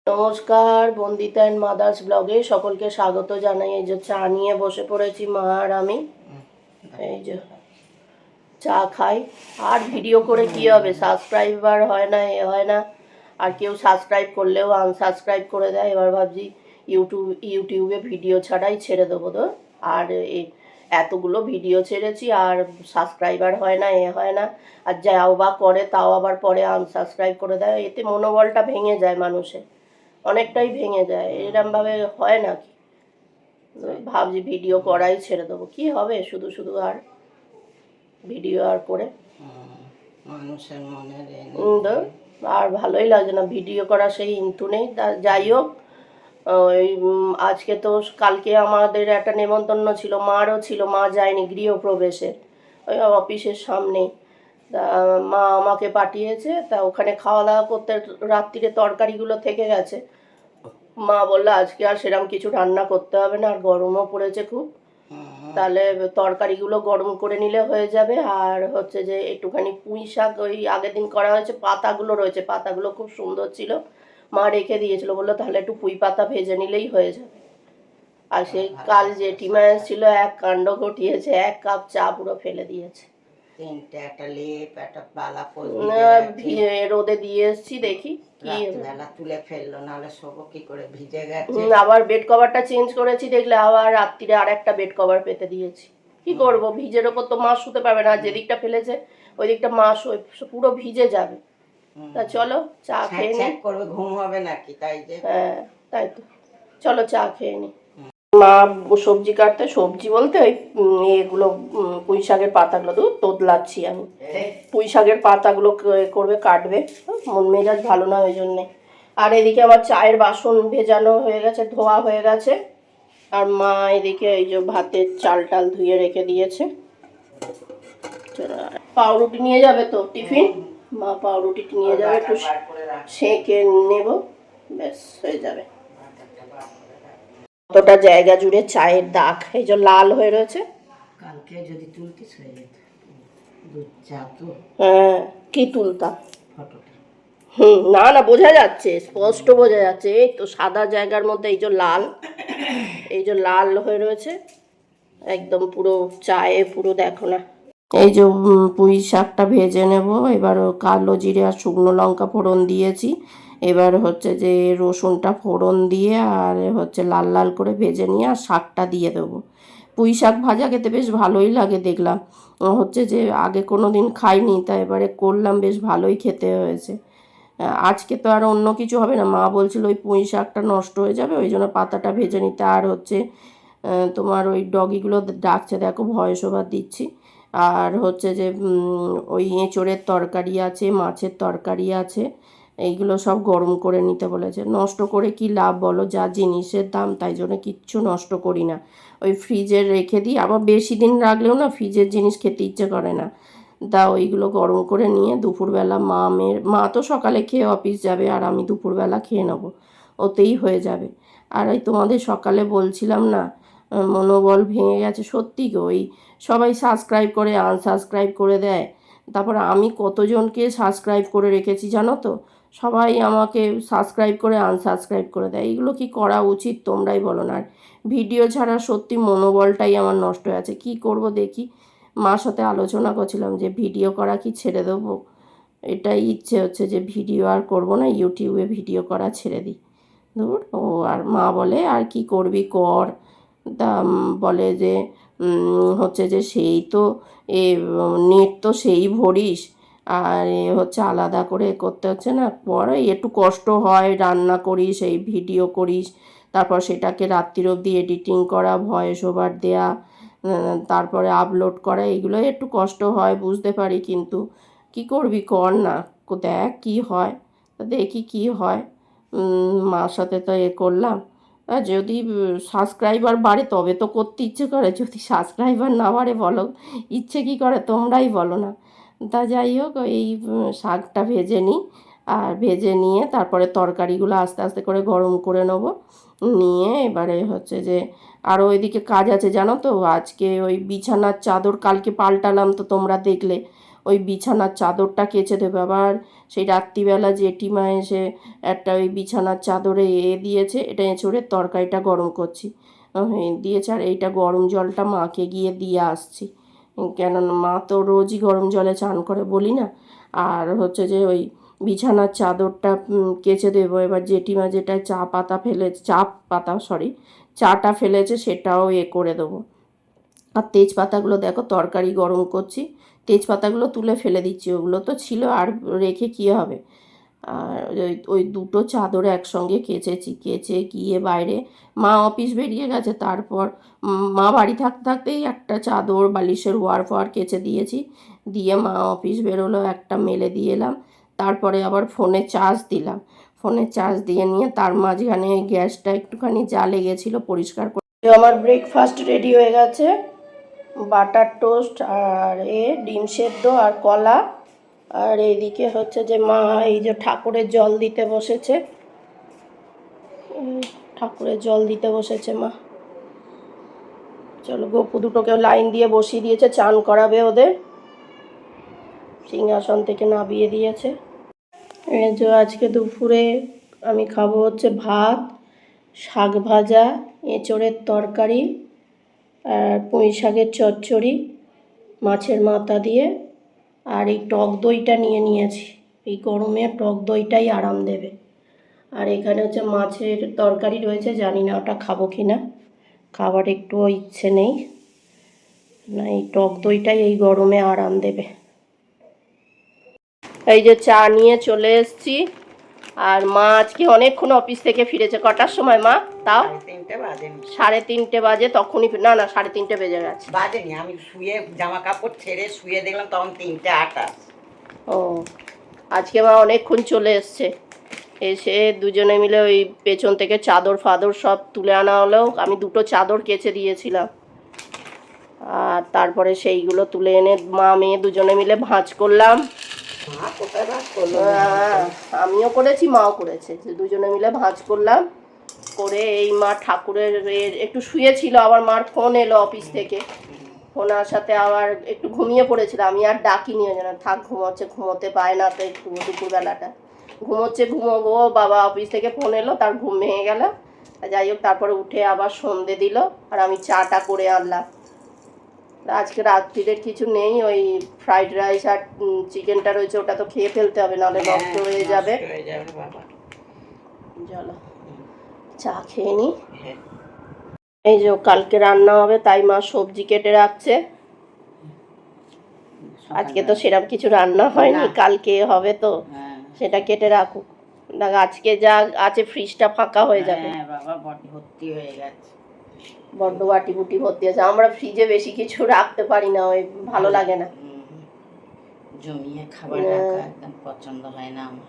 নমস্কার, Bandita and mother's ব্লগে সকলকে স্বাগত জানাই। এই যে চা নিয়ে বসে পড়েছি মা আর আমি। এই যে চা খাই। আর ভিডিও করে কি হবে, সাবস্ক্রাইবার হয় না, এ হয় না। আর কেউ সাবস্ক্রাইব করলেও আনসাবস্ক্রাইব করে দেয়। এবার ভাবছি ইউটিউবে ভিডিও ছাড়াই ছেড়ে দেবো তো। আর এতগুলো ভিডিও ছেড়েছি আর সাবস্ক্রাইবার হয় না, এ হয় না। আর যাও বা করে তাও আবার পরে আনসাবস্ক্রাইব করে দেয়। এতে মনোবলটা ভেঙে যায় মানুষের, অনেকটাই ভেঙে যায়। এরমভাবে হয় নাকি? ভাবছি ভিডিও করাই ছেড়ে দেবো, কি হবে শুধু শুধু আর ভিডিও আর করে মানুষের মনের আর ভালোই লাগে না ভিডিও করা, সেই ইন্তু নেই। যাই হোক, ওই আজকে তো কালকে আমাদের একটা নেমন্তন্ন ছিল, মারও ছিল, মা যায়নি গৃহপ্রবেশে, ওই অফিসের সামনেই। তা মা আমাকে পাঠিয়েছে, তা ওখানে খাওয়া দাওয়া করতে রাত্রিরে তরকারিগুলো থেকে গেছে। মা বললো আজকে আর সেরকম কিছু রান্না করতে হবে না, আর গরমও পড়েছে খুব, তাহলে তরকারিগুলো গরম করে নিলে হয়ে যাবে। আর হচ্ছে যে একটুখানি পুঁই শাক ওই আগের দিন করা হয়েছে, পাতাগুলো রয়েছে, পাতাগুলো খুব সুন্দর ছিল, মা রেখে দিয়েছিল, বললো তাহলে একটু পুঁই পাতা ভেজে নিলেই হয়ে যাবে। আর সেই কাল জেঠিমা এসেছিল, এক কাণ্ড ঘটিয়েছে, 1 কাপ চা পুরো ফেলে দিয়েছে। রোদে দিয়ে এসছি, দেখি কি তুলে ফেললো, নাহলে শোবো কি করে, ভিজে গেছে। আবার বেড কভারটা চেঞ্জ করেছি, দেখলে আবার রাত্রিরে আরেকটা বেড কভার পেতে দিয়েছি। কি করব, ভিজের ওপর তো মা শুতে পারবে না, যেদিকটা ফেলেছে ওই দিকটা মা পুরো ভিজে যাবে। তা চলো চা খেয়ে নি, করবে, ঘুম হবে নাকি? তাই যে হ্যাঁ, তাই তো, চলো চা খেয়ে নি। মা সবজি কাটতে, সবজি বলতে ওই এগুলো পুঁই শাকের পাতাগুলো তোদলাচ্ছি আমি। পুঁই শাকের পাতাগুলো করবে, কাটবে, মন মেজাজ ভালো না ওই জন্যে। আর এদিকে আমার চায়ের বাসন ভেজানো হয়ে গেছে, ধোয়া হয়ে গেছে। আর মা এদিকে এই যে ভাতের চাল টাল ধুয়ে রেখে দিয়েছে। পাউরুটি নিয়ে যাবে তো টিফিন, মা পাউরুটি নিয়ে যাবে, একটু সেঁকে নেব, ব্যাস হয়ে যাবে। কতটা জায়গা জুড়ে চায়ের দাগ, এই যে লাল হয়ে রয়েছে। কালকে যদি তুলতিস হয়ে যেত, দুধ চা তো। হ্যাঁ, কি তুলতাম, ফটোটা। না না, বোঝা যাচ্ছে, স্পষ্ট বোঝা যাচ্ছে। এই তো সাদা জায়গার মধ্যে এই যে লাল, এই যে লাল হয়ে রয়েছে একদম পুরো চায়ে, পুরো দেখো না। এই যে পুঁই শাকটা ভেজে নেব এবার, কালো জিরে আর শুকনো লঙ্কা ফোড়ন দিয়েছি। এবার হচ্ছে যে রসুনটা ফোড়ন দিয়ে আর হচ্ছে লাল লাল করে ভেজে নিয়ে আর শাকটা দিয়ে দেবো। পুঁই শাক ভাজা খেতে বেশ ভালোই লাগে দেখলাম, হচ্ছে যে আগে কোনো দিন খাইনি, তাই এবারে করলাম, বেশ ভালোই খেতে হয়েছে। আজকে তো আর অন্য কিছু হবে না, মা বলছিল ওই পুঁই শাকটা নষ্ট হয়ে যাবে, ওই জন্য পাতাটা ভেজে নিতে। আর হচ্ছে তোমার ওই ডগিগুলো ডাকছে, দেখো ভয়েস ওভার দিচ্ছি। আর হচ্ছে যে ওই এঁচোড়ের তরকারি আছে, মাছের তরকারি আছে, এইগুলো সব গরম করে নিতে বলেছে। নষ্ট করে কি লাভ বলো, যা জিনিসের দাম, তাই জন্য কিচ্ছু নষ্ট করি না, ওই ফ্রিজে রেখে দিই। আবার বেশি দিন রাখলেও না ফ্রিজের জিনিস খেতে ইচ্ছে করে না। তা ওইগুলো গরম করে নিয়ে দুপুরবেলা মা তো সকালে খেয়ে অফিস যাবে, আর আমি দুপুরবেলা খেয়ে নেবো, ওতেই হয়ে যাবে। আর ওই তোমাদের সকালে বলছিলাম না, মনোবল ভেঙে গেছে সত্যি গো। ওই সবাই সাবস্ক্রাইব করে আনসাবস্ক্রাইব করে দেয়, তারপর আমি কতজনকে সাবস্ক্রাইব করে রেখেছি জানো তো, সবাই আমাকে সাবস্ক্রাইব করে আনসাবস্ক্রাইব করে দেয়। এগুলো কি করা উচিত তোমরাই বলো না। আর ভিডিও ছাড়া সত্যি মনোবলটাই আমার নষ্ট হয়ে আছে, কী করব দেখি। মার সাথে আলোচনা করছিলাম যে ভিডিও করা কি ছেড়ে দেবো, এটাই ইচ্ছে হচ্ছে যে ভিডিও আর করব না, ইউটিউবে ভিডিও করা ছেড়ে দিই। ধুর, ও আর মা বলে আর কি করবি কর, তা বলে যে হচ্ছে যে সেই তো নেট তো সেই ভরিস, আর হচ্ছে আলাদা করে করতে হচ্ছে না, পরে একটু কষ্ট হয়, রান্না করিস, এই ভিডিও করিস, তারপর সেটাকে রাত্রির অবধি এডিটিং করা, ভয়েস ওভার দেয়া, তারপরে আপলোড করা, এগুলো একটু কষ্ট হয় বুঝতে পারি, কিন্তু কি করবি কর না, দেখ কী হয়, দেখি কি হয়। মার সাথে তো করলাম। যদি সাবস্ক্রাইবার বাড়ে তবে তো করতে ইচ্ছে করে, যদি সাবস্ক্রাইবার না বাড়ে বলো ইচ্ছে কী করে, তোমরাই বলো না। তা যাই হোক, এই শাকটা ভেজে নিই, আর ভেজে নিয়ে তারপরে তরকারিগুলো আস্তে আস্তে করে গরম করে নেবো, নিয়ে এবারে হচ্ছে যে আরও এদিকে কাজ আছে জানো তো। আজকে ওই বিছানার চাদর কালকে পাল্টালাম, তো তোমরা দেখলে, ওই বিছানার চাদরটা কেচে দেবে। আবার সেই রাত্রিবেলা জেঠিমা এসে একটা ওই বিছানার চাদরে দিয়েছে, এটা এঁচোড়ের তরকারিটা গরম করছি দিয়েছে। আর এইটা গরম জলটা মাকে গিয়ে দিয়ে আসছি, কেননা মা তো রোজই গরম জলে চান করে বলি না। আর হচ্ছে যে ওই বিছানার চাদরটা কেচে দেবো। এবার জেঠিমা যেটা চাটা ফেলেছে সেটাও করে দেবো। আর তেজপাতাগুলো দেখো তরকারি গরম করছি, তেজপাতাগুলো তুলে ফেলে দিচ্ছি, ওগুলো তো ছিল আর রেখে কী হবে। আর ওই দুটো চাদর একসঙ্গে কেচে গিয়ে বাইরে মা অফিস বেরিয়ে গেছে, তারপর মা বাড়ি থাকতেই একটা চাদর বালিশের ওয়ার কেচে দিয়েছি, দিয়ে মা অফিস বেরোলো, একটা মেলে দিয়ে এলাম। তারপরে আবার ফোনে চার্জ দিলাম, ফোনে চার্জ দিয়ে নিয়ে তার মাঝখানে গ্যাসটা একটুখানি যা লেগেছিলো পরিষ্কার করে। আমার ব্রেকফাস্ট রেডি হয়ে গেছে, বাটার টোস্ট আর ডিম সেদ্ধ আর কলা। আর এইদিকে হচ্ছে যে মা এই যে ঠাকুরের জল দিতে বসেছে, ঠাকুরের জল দিতে বসেছে মা। চলো গপু দুটোকে লাইন দিয়ে বসিয়ে দিয়েছে, চান করাবে ওদের, সিংহাসন থেকে নামিয়ে দিয়েছে। এই যে আজকে দুপুরে আমি খাবো হচ্ছে ভাত, শাক ভাজা, এঁচোড়ের তরকারি আর পুঁই শাকের চচ্চড়ি মাছের মাথা দিয়ে। আর এই টক দইটা নিয়েছি, এই গরমে টক দইটাই আরাম দেবে। আর এখানে হচ্ছে মাছের তরকারি রয়েছে, জানি না ওটা খাবো কি না, খাবার একটুও ইচ্ছে নেই না, এই টক দইটাই এই গরমে আরাম দেবে। এই যে চা নিয়ে চলে এসেছি। আর মা আজকে অনেকক্ষণ অফিস থেকে ফিরেছে। কটার সময় মা? তাও 3:30 বাজেনি। 3:30 বাজে, তখনই না 3:30 বেজে গেছে। বাজেনি, আমি শুয়ে জামা কাপড় ছেড়ে শুয়ে দেখলাম তখন 3:28। ও আজকে মা অনেকক্ষণ চলে এসছে, এসে দুজনে মিলে ওই পেছন থেকে চাদর ফাদর সব তুলে আনা হলো। আমি দুটো চাদর কেচে দিয়েছিলাম, আর তারপরে সেইগুলো তুলে এনে মা মেয়ে দুজনে মিলে ভাঁজ করলাম। আমিও করেছি, মাও করেছে, দুজনে মিলে ভাঁজ করলাম করে এই মা ঠাকুরের একটু শুয়েছিল, আবার মার ফোন এলো অফিস থেকে, ফোন আসাতে আবার একটু ঘুমিয়ে পড়েছিল। আমি আর ডাকিনি, ওই জন্য থাক ঘুমোতে পায় না তো একটু দুপুরবেলাটা ঘুমোবো। বাবা অফিস থেকে ফোন এলো, তার ঘুম ভেঙে গেল। যাই হোক তারপরে উঠে আবার সন্ধে দিল, আর আমি চাটা করে আনলাম। আজকে রাত্রিরের কিছু নেই, ওই ফ্রাইড রাইস আর চিকেনটা রয়েছে, ওটা তো খেয়ে ফেলতে হবে, নাহলে নষ্ট হয়ে যাবে। চলো চা খেয়ে নি। এই যে কালকে রান্না হবে, তাই মা সবজি কেটে রাখছে। আজকে তো সেরকম কিছু রান্না হয়নি, কালকে হবে তো সেটা কেটে রাখুক। দেখ আজকে যা আছে ফ্রিজটা ফাঁকা হয়ে যাবে। বাবা ভর্তি হয়ে গেছে, বড্ড বাটি বুটি ভর্তি আছে। আমরা ফ্রিজে বেশি কিছু রাখতে পারি না, ওই ভালো লাগে না, জমিয়ে খাবার রাখা একদম পছন্দ হয় না আমার।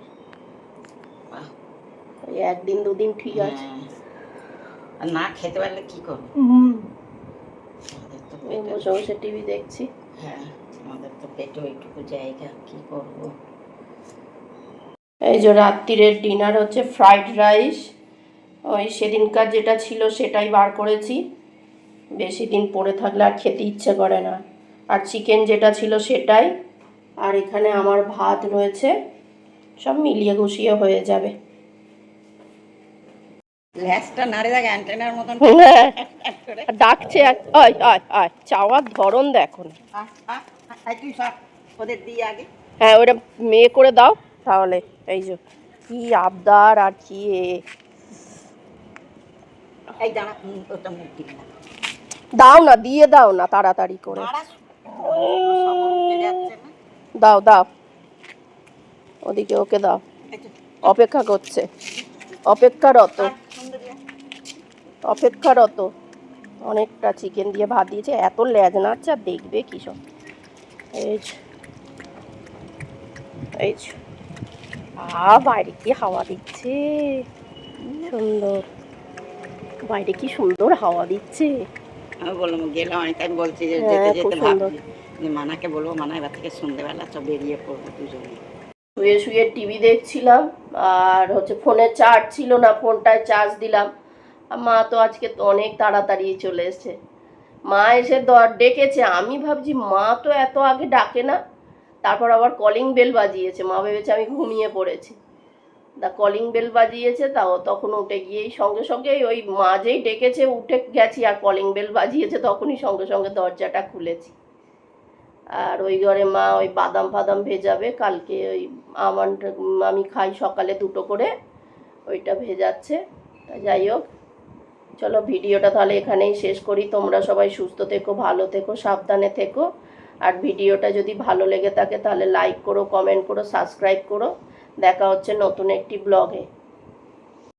ওই একদিন দুদিন ঠিক আছে, আর না খেতে পারলে কি করবো? বসে বসে টিভি দেখছি। হ্যাঁ, আমাদের তো পেটে ওইটুকু জায়গা, কি করব। এই যে রাত্রিরের ডিনার হচ্ছে ফ্রাইড রাইস, ওই সেদিনকার যেটা ছিল সেটাই বার করেছি, বেশি দিন পড়ে থাকলে আর খেতে ইচ্ছে করে না। আর চিকেন যেটা ছিল সেটাই, আর এখানে আমার ভাত রয়েছে, সব মিলিয়ে গুছিয়ে হয়ে যাবে। ল্যাসটা নাড়ে দেখ অ্যান্টেনার মতন ডাকছে, চাওয়ার ধরন দেখো না। তুই সব ওদের দিয়ে আগে, হ্যাঁ ওটা মেয়ে করে দাও তাহলে। এই যে কি আবদার আর কি এই দাঁড়া, ওটা মুখ দিবি না, দাও না, দিয়ে দাও না তাড়াতাড়ি করে, দাও দাও ওদিকে ওকে দাও, অপেক্ষা করছে, অপেক্ষারত। অনেকটা চিকেন দিয়ে ভাত দিয়েছে, এত লেজ নাড়ছে, আর দেখবে কি সব। এই বাইরে কি হাওয়া দিচ্ছে, সুন্দর, বাইরে কি সুন্দর হাওয়া দিচ্ছে। আমি বললাম গেলাম, অনেক টাইম বলছি যে যেতে ভাবছি মানাকে বলবো, মানা এবার থেকে সন্ধ্যেবেলা সব বেরিয়ে পড়বো দুজনে। শুয়ে শুয়ে টিভি দেখছিলাম, আর হচ্ছে ফোনে চার্জ ছিল না, ফোনটায় চার্জ দিলাম। মা তো আজকে অনেক তাড়াতাড়ি চলে এসেছে, মা এসে ডেকেছে, আমি ভাবছি মা তো এত আগে ডাকে না, তারপর আবার কলিং বেল বাজিয়েছে, মা ভেবেছে আমি ঘুমিয়ে পড়েছি। কলিং বেল বাজিয়েছে, তাও তখন উঠে গিয়েই সঙ্গে সঙ্গে ওই মা যেই ডেকেছে উঠে গেছি, আর কলিং বেল বাজিয়েছে তখনই সঙ্গে সঙ্গে দরজাটা খুলেছি। আর ওই ঘরে মা ওই বাদাম ফাদাম ভেজাবে কালকে, ওই আমন্ড আমি খাই সকালে 2টো করে, ওইটা ভেজাচ্ছে। তা যাই হোক, চলো ভিডিওটা তাহলে এখানেই শেষ করি। তোমরা সবাই সুস্থ থেকো, ভালো থেকো, সাবধানে থেকো। আর ভিডিওটা যদি ভালো লেগে থাকে তাহলে লাইক করো, কমেন্ট করো, সাবস্ক্রাইব করো। দেখা হচ্ছে নতুন একটি ব্লগে।